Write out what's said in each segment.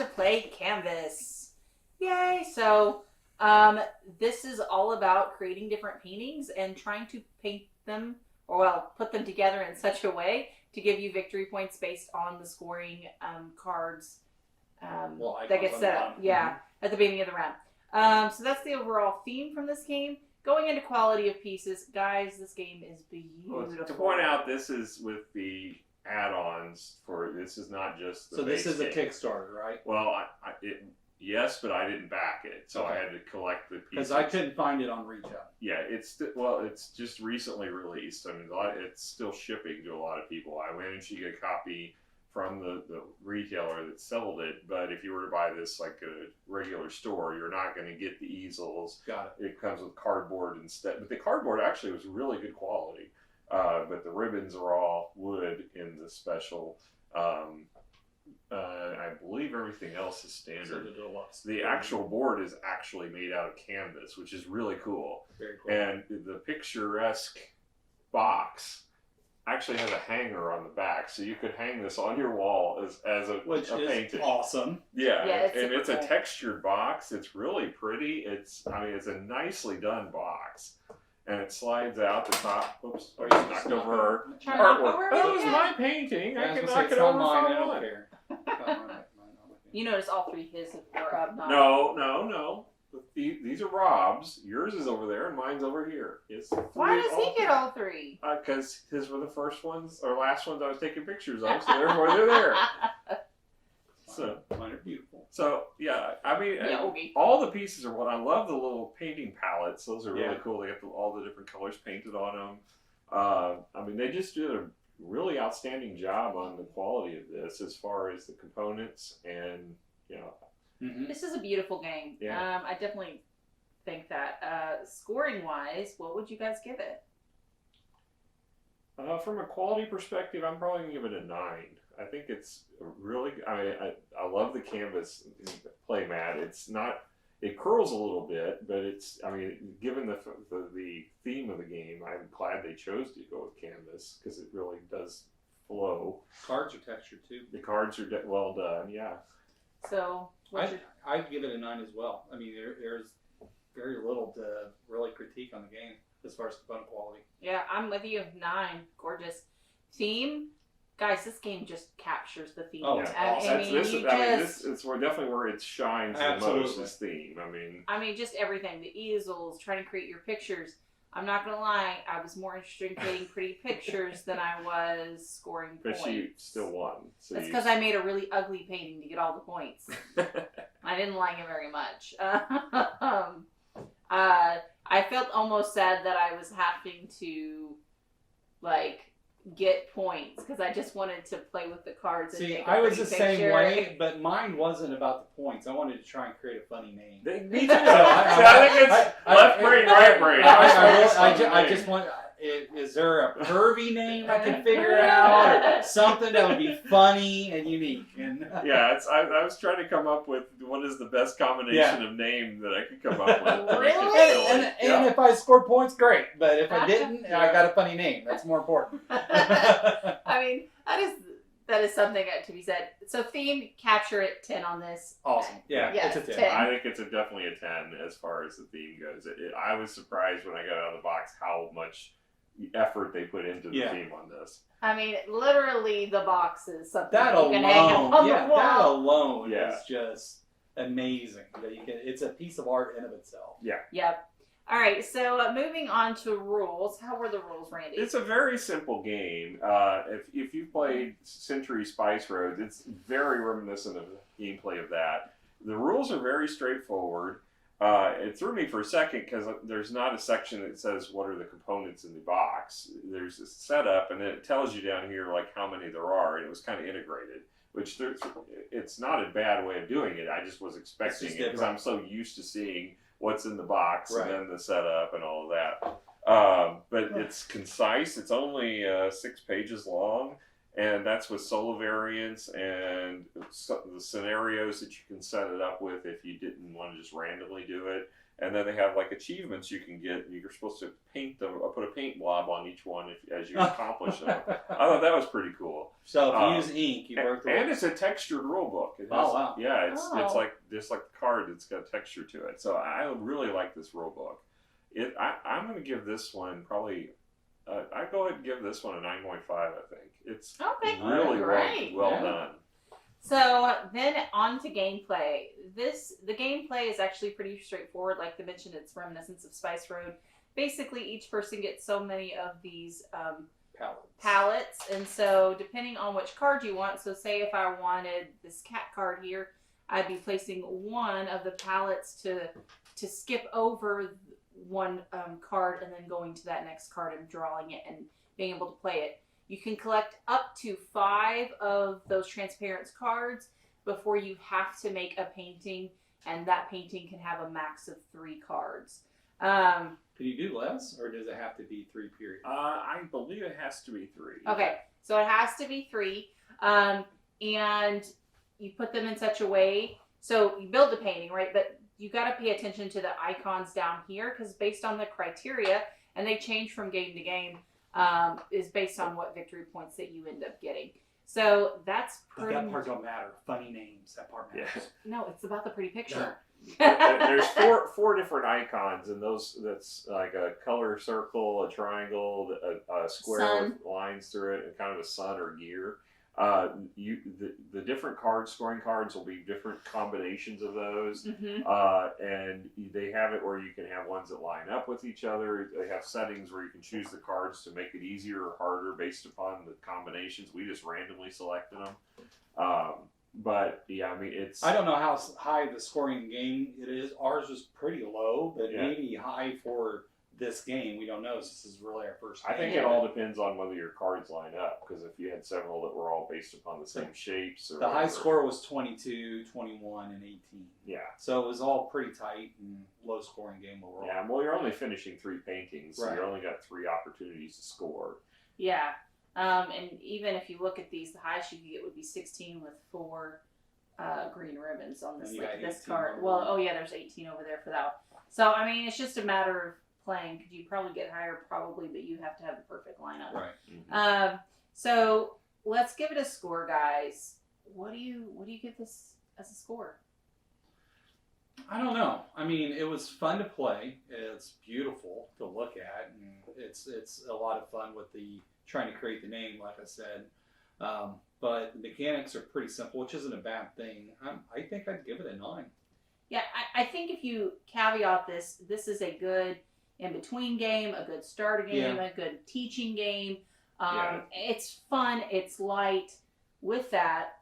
to play Canvas. Yay! So, this is all about creating different paintings and trying to paint them, or put them together in such a way to give you victory points based on the scoring cards that get set up. Yeah, at the beginning of the round. So that's the overall theme from this game. Going into quality of pieces, guys, this game is beautiful. Well, to point out, this is with the add-ons this is not just the So this is a game. Kickstarter, right? Well, yes, but I didn't back it, so I had to collect the pieces. Because I couldn't find it on retail. Yeah, it's just recently released. I mean, it's still shipping to a lot of people. I managed to get a copy from the retailer that sold it, but if you were to buy this like a regular store, you're not going to get the easels. Got it. It comes with cardboard instead, but the cardboard actually was really good quality. But the ribbons are all wood in the special. I believe everything else is standard. The actual board is actually made out of canvas, which is really cool. Very cool. And the picturesque box actually has a hanger on the back, so you could hang this on your wall as a painting. Awesome. Yeah, it's and it's a cool. textured box. It's really pretty. It's a nicely done box. And it slides out the top. Oops, I just knocked over her artwork. That was my painting. I can knock it over if I don't want. care. You notice all three his are up. No. These are Rob's. Yours is over there, and mine's over here. Why does he get all three? Because his were the first ones or last ones I was taking pictures of, so therefore they're there. So mine are beautiful. So yeah, I mean, okay. all the pieces are what I love. The little painting palettes; those are really Yeah. cool. They got all the different colors painted on them. I mean, they just did a really outstanding job on the quality of this, as far as the components and Mm-hmm. This is a beautiful game. Yeah. I definitely think that. Scoring wise, what would you guys give it? From a quality perspective, I'm probably gonna give it a 9. I think it's really. I love the canvas play mat. It's not. It curls a little bit, but it's. I mean, given the theme of the game, I'm glad they chose to go with canvas because it really does flow. Cards are textured too. The cards are well done. Yeah. So, I'd give it a 9 as well. I mean, there's very little to really critique on the game as far as component quality. yeah, I'm with you. 9, gorgeous theme. Guys, this game just captures the theme. Oh, This is definitely where it shines the most. Absolutely. This theme. I mean, just everything. The easels, trying to create your pictures. I'm not going to lie, I was more interested in creating pretty pictures than I was scoring points. But you still won. So That's because I made a really ugly painting to get all the points. I didn't like it very much. I felt almost sad that I was having to, get points because I just wanted to play with the cards. And See, take a I was pretty the same picture. way, but mine wasn't about the points. I wanted to try and create a funny name. Me too. I think it's left brain, right brain. I just want. Is there a pervy name I can figure out, or something that would be funny and unique? And Yeah, I was trying to come up with what is the best combination of name that I could come up with. to make it Really? silly. and if I scored points, great. But if I didn't, I got a funny name. That's more important. I mean, that is something to be said. So theme, capture it, 10 on this. Awesome. Yeah, Yes, it's a 10. 10. I think it's definitely a 10 as far as the theme goes. I was surprised when I got out of the box how much effort they put into the theme on this. I mean, literally the box is something That you can hang up alone, on yeah, the wall. that alone Yeah. is just amazing. That you can. It's a piece of art in of itself. Yep. All right, so moving on to rules. How were the rules, Randy? It's a very simple game. If you've played Century Spice Roads, it's very reminiscent of the gameplay of that. The rules are very straightforward. It threw me for a second because there's not a section that says what are the components in the box. There's a setup, and then it tells you down here how many there are, and it was kind of integrated. Which it's not a bad way of doing it. I just was expecting it because I'm so used to seeing what's in the box and then the setup and all of that. But it's concise. It's only 6 pages long, and that's with solo variants and the scenarios that you can set it up with if you didn't want to just randomly do it. And then they have like achievements you can get. You're supposed to paint them, or put a paint blob on each one as you accomplish them. I thought that was pretty cool. So if you use ink, you broke the rules. And it's a textured rule book. It has, Oh wow! Yeah, it's like just like the card. It's got texture to it. So I really like this rule book. I'm going to give this one probably. I go ahead and give this one a 9.5. I think it's really well done. So then on to gameplay. The gameplay is actually pretty straightforward. Like I mentioned, it's reminiscent of Spice Road. Basically, each person gets so many of these pallets, and so depending on which card you want. So say if I wanted this cat card here, I'd be placing one of the pallets to skip over one card and then going to that next card and drawing it and being able to play it. You can collect up to 5 of those transparent cards before you have to make a painting, and that painting can have a max of 3 cards. Can you do less, or does it have to be 3 period? I believe it has to be 3. Okay, so it has to be 3, and you put them in such a way, so you build the painting, right? But you got to pay attention to the icons down here, because based on the criteria, and they change from game to game, is based on what victory points that you end up getting. So that's pretty. That part don't matter. Funny names. That part matters. Yeah. No, it's about the pretty picture. There's four different icons, and that's like a color circle, a triangle, a square with lines through it, and kind of a sun or gear. The different scoring cards will be different combinations of those, and they have it where you can have ones that line up with each other. They have settings where you can choose the cards to make it easier or harder based upon the combinations. We just randomly selected them. But yeah, I mean, I don't know how high the scoring game it is. Ours was pretty low, but maybe high for this game. We don't know. This is really our first game. I think it all depends on whether your cards line up, because if you had several that were all based upon the same shapes. Or the high score was 22, 21, and 18. Yeah. So it was all pretty tight and low scoring game overall. Yeah, well, you're only finishing 3 paintings, so you only got 3 opportunities to score. Yeah. And even if you look at these, the highest you could get would be 16 with 4 green ribbons on this card. Well, oh yeah, there's 18 over there for that. So I mean, it's just a matter of playing. Could you probably get higher? Probably, but you have to have the perfect lineup. Right. Mm-hmm. So let's give it a score, guys. What do you give this as a score? I don't know. I mean, it was fun to play. It's beautiful to look at, and it's a lot of fun with the trying to create the name, like I said. But the mechanics are pretty simple, which isn't a bad thing. I think I'd give it a 9. Yeah, I think if you caveat this is a good in-between game, a good starter game, a good teaching game. It's fun, it's light. With that,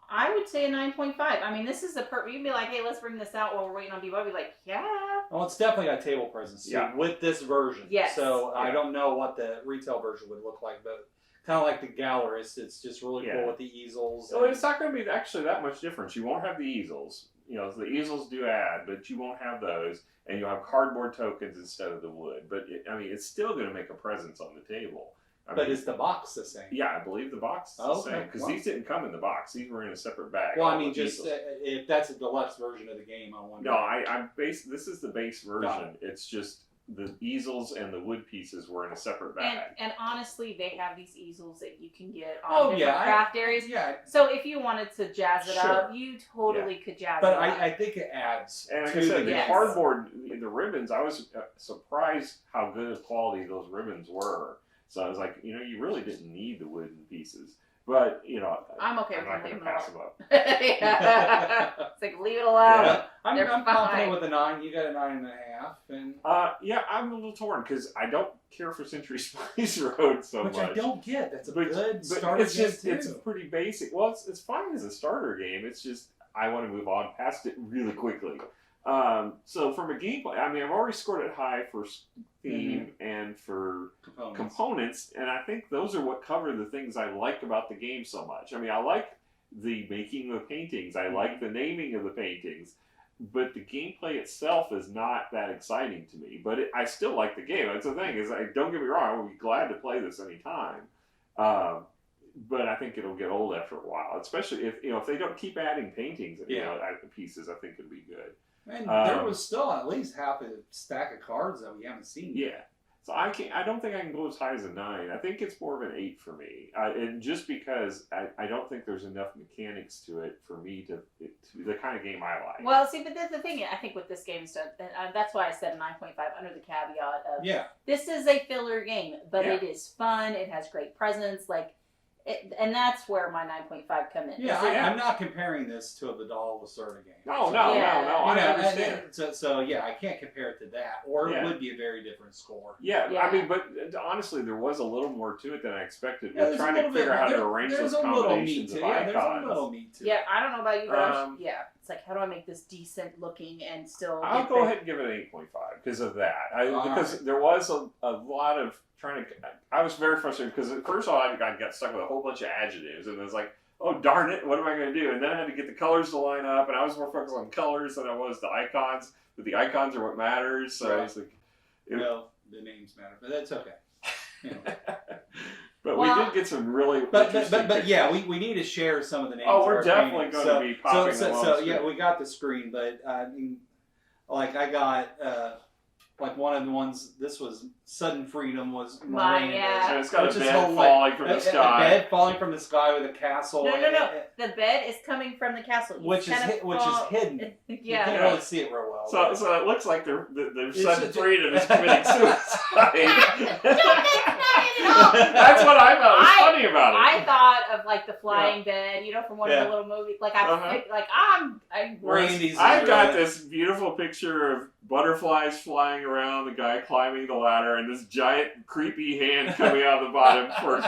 I would say a 9.5. I mean, this is you'd be like, hey, let's bring this out while we're waiting on people. I'd be like, yeah. Well, it's definitely got table presence with this version. Yes. So I don't know what the retail version would look like, but kind of like the Gallerist, it's just really cool with the easels. Well, it's not going to be actually that much difference. You won't have the easels. You know, the easels do add, but you won't have those, and you'll have cardboard tokens instead of the wood. But it's still going to make a presence on the table. But is the box the same? Yeah, I believe the box is the same, because these didn't come in the box. These were in a separate bag. Well, I mean, just if that's a deluxe version of the game, I wonder. No, this is the base version. It's just the easels and the wood pieces were in a separate bag. And honestly, they have these easels that you can get on different craft areas. Yeah. So if you wanted to jazz it up, you totally could jazz it up. But I think it adds. And like I said, the cardboard, the ribbons, I was surprised how good of quality those ribbons were. So I was like, you really didn't need the wooden pieces. But, I'm okay with not going to pass them up. It's like, leave it alone. Yeah. I'm confident with a 9. You got a 9.5. And I'm a little torn, because I don't care for Century Spice Road so much. Which I don't get. That's a good starter game, it's pretty basic. Well, it's fine as a starter game. It's just, I want to move on past it really quickly. So from a gameplay, I mean, I've already scored it high for theme and for components, and I think those are what cover the things I like about the game so much. I mean, I like the making of paintings, I like the naming of the paintings, but the gameplay itself is not that exciting to me. But I still like the game. That's the thing, don't get me wrong, I would be glad to play this anytime. But I think it'll get old after a while, especially if they don't keep adding paintings and pieces. I think it'll be good. And there was still at least half a stack of cards that we haven't seen. Yeah. So I don't think I can go as high as a 9. I think it's more of an 8 for me, and just because I don't think there's enough mechanics to it for me to be the kind of game I like. Well, see, but the thing I think with this game is that's why I said 9.5 under the caveat of this is a filler game, but it is fun. It has great presence, and that's where my 9.5 come in. Yeah, I'm not comparing this to a Vidal Lacerda game. No, I understand. So I can't compare it to that, or it would be a very different score. Yeah, I mean, but honestly, there was a little more to it than I expected. We're trying to figure out how to arrange those combinations of icons. There's a little meat to it. Yeah, I don't know about you, but it's like, how do I make this decent looking and still... I'll go ahead and give it an 8.5 because of that. Because there was a lot of trying to... I was very frustrated because first of all, I got stuck with a whole bunch of adjectives, and it was like, oh, darn it, what am I going to do? And then I had to get the colors to line up, and I was more focused on colors than I was the icons, but the icons are what matters, so I was like... Well, the names matter, but that's okay. But we did get some really but yeah, we need to share some of the names. Oh, we're definitely going to be popping them on the screen. Yeah, we got the screen, but I mean, like I got one of the ones. This was Sudden Freedom was Miranda. And it's got a bed falling from the sky. A bed falling from the sky with a castle. No. The bed is coming from the castle. Which is hidden. You can't really see it real well. So it looks like their Sudden Freedom is committing suicide. That's what I thought was funny about it. I thought of like the flying bed, from one of the little movies. Like I've got this beautiful picture of butterflies flying around, the guy climbing the ladder, and this giant creepy hand coming out of the bottom for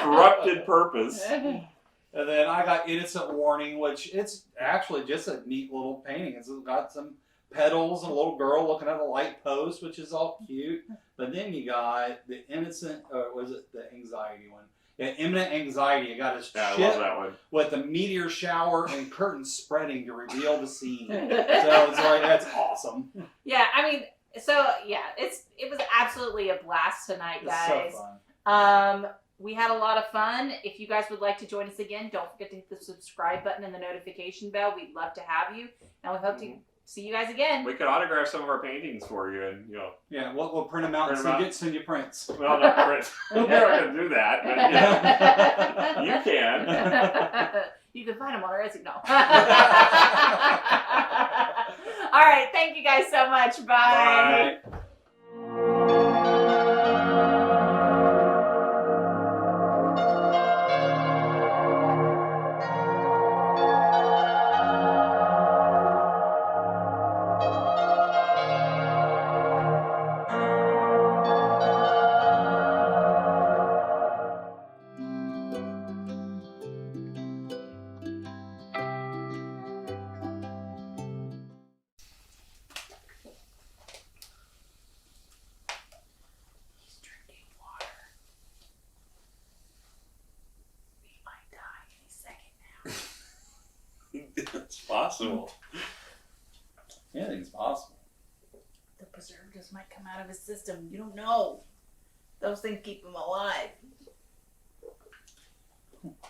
corrupted purpose. And then I got Innocent Warning, which it's actually just a neat little painting. It's got some petals and a little girl looking at a light post, which is all cute. But then you got the the anxiety one? Yeah, Imminent Anxiety. You got his ship I love that one. With a meteor shower and curtains spreading to reveal the scene. So it's like, that's awesome. Yeah, I mean, it was absolutely a blast tonight, guys. It's so fun. We had a lot of fun. If you guys would like to join us again, don't forget to hit the subscribe button and the notification bell. We'd love to have you, and we hope to see you guys again. We could autograph some of our paintings for you, and Yeah, we'll print them out and send you prints. Well, not prints. We're not going to do that, but you can. You can find them on our Etsy. No. All right. Thank you guys so much. Bye. Bye. It's possible. Anything's possible. The preservatives might come out of his system. You don't know. Those things keep him alive.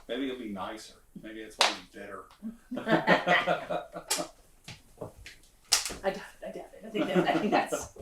Maybe he'll be nicer. Maybe that's why he's bitter. I doubt it. I think that's...